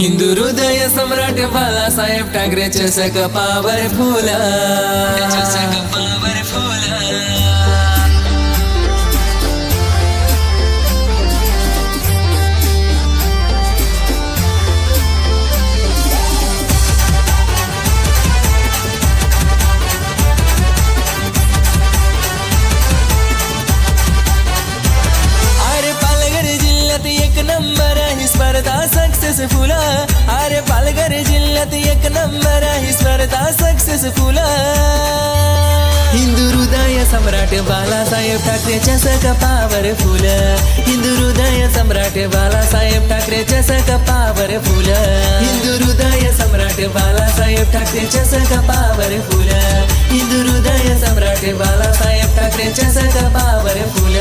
हिंदू हृदय सम्राट बाळासाहेब ठाकरेचे सकपावर फुला सक्सेसफुल अरे पालघर जिल्ह्यात एक नंबर ही स्पर्धा सक्सेसफुल हिंदू हृदय सम्राट बाळासाहेब ठाकरेच्या सकपावर फुल हिंदू हृदय सम्राट बाळासाहेब ठाकरेच्या सकपावर फुल हिंदू हृदय सम्राट बाळासाहेब ठाकरेच्या सकपावर फुल हिंदू हृदय सम्राट बाळासाहेब ठाकरेच्या सकपावर फुल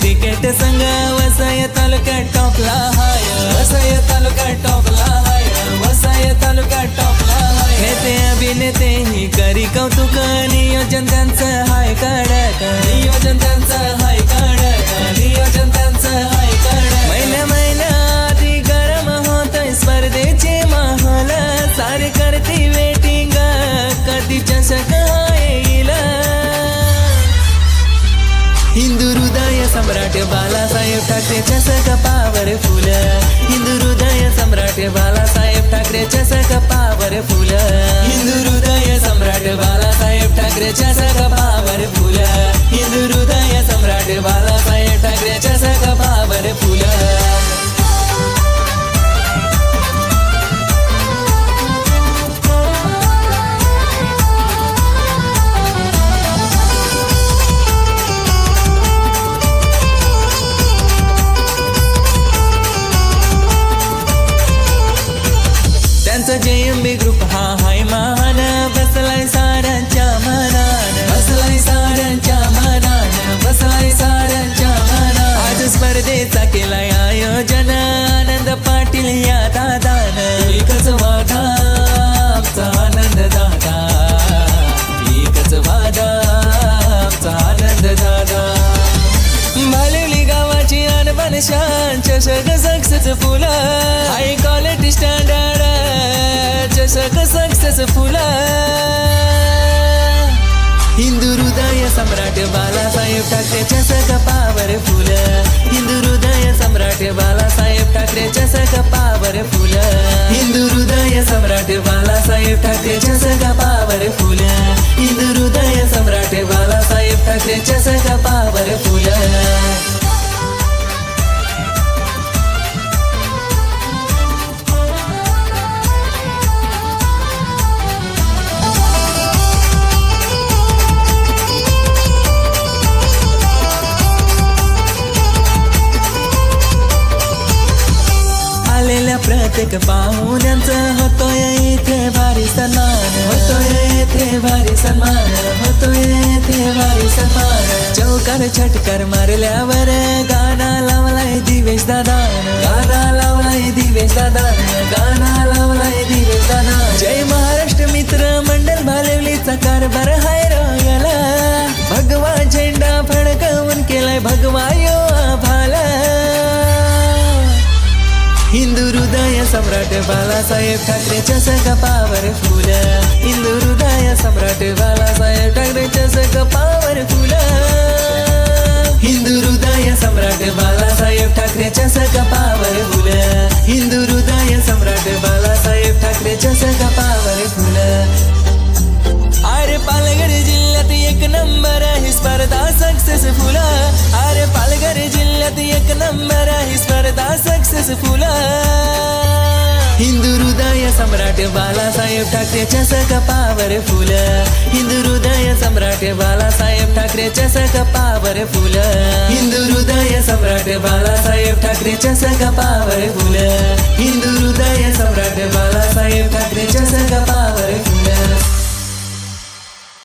क्रिकेट संघ वसई तालुक्यात टॉपला हाय वसई तालुक्यात टॉपला हाय वसई तालुक्यात टॉपला हाय नेते अभिनेते ही करी कौतुक नियोजन त्यांचं हाय कडक नियोजन त्यांचं हाय कडक नियोजन त्यांचं हाय कडक महिना आधी गरम होतोय स्पर्धेचे माहोल सारे करती वेटिंग कधी चषक येईल हिंदू हृदय सम्राट बाळासाहेब ठाकरेच्या सकपावर फुल हिंदू हृदय सम्राट बाळासाहेब ठाकरेच्या सकपावर फुल हिंदू हृदय सम्राट बाळासाहेब ठाकरेच्या सकपावर फुल हिंदू हृदय सम्राट बाळासाहेब ठाकरेच्या सकपावर फुल JMB ग्रुप हा हाय महान बसलाय साऱ्यांच्या मनान बसलाय साऱ्यांच्या मनान बसलाय साऱ्यांच्या मनान आज स्पर्धेचा केलाय आयोजन आनंद पाटील या दादान एकच वादा आमचा आनंद दादा एकच वादा आमचा आनंद दादा भालेली गावाची अनबन शान चषक सक्सेसफुल हाय क्वालिटी स्टँडर्ड चषक सक्सेसफुल हिंदू हृदय सम्राट बाळासाहेब ठाकरेच्या सकपावर फुल हिंदू हृदय सम्राट बाळासाहेब ठाकरेच्या सकपावर फुल हिंदू हृदय सम्राट बाळासाहेब ठाकरेच्या सकपावर फुल हिंदू हृदय सम्राट बाळासाहेब ठाकरेच्या सकपावर फुल प्रत्येक पाहुण्यांचं होतोय इथे भारी सन्मान होतोय इथे भारी सन्मान होतोय इथे भारी सन्मान चौकार छटकार मारल्यावर गाणा लावलाय दिवेश दादान गाणा लावलाय दिवेश दादान गाणा लावलाय दिवेश दादा जय महाराष्ट्र मित्र मंडळ भालेवलीचा कारभार हाय रॉयला भगवा झेंडा फडकवून केलाय भगवा यो भाला हिंदू हृदय सम्राट बाळासाहेब ठाकरेच्या सकपावर फुल हिंदू हृदय सम्राट बाळासाहेब ठाकरेच्या सकपावर फुल हिंदू हृदय सम्राट बाळासाहेब ठाकरेच्या सकपावर फुल हिंदू हृदय सम्राट बाळासाहेब ठाकरेच्या सकपावर फुल अरे पालघर जिल्ह्यात एक नंबर ही स्पर्धा सक्सेसफुल अरे पालघर जिल्ह्यात एक नंबर ही स्पर्धा सक्सेसफुल हिंदू हृदय सम्राट बाळासाहेब ठाकरेच्या सकपावर फुल हिंदू हृदय सम्राट बाळासाहेब ठाकरेच्या सकपावर फुल हिंदू हृदय सम्राट बाळासाहेब ठाकरेच्या सकपावर फुल हिंदू हृदय सम्राट बाळासाहेब ठाकरेच्या सकपावर फुल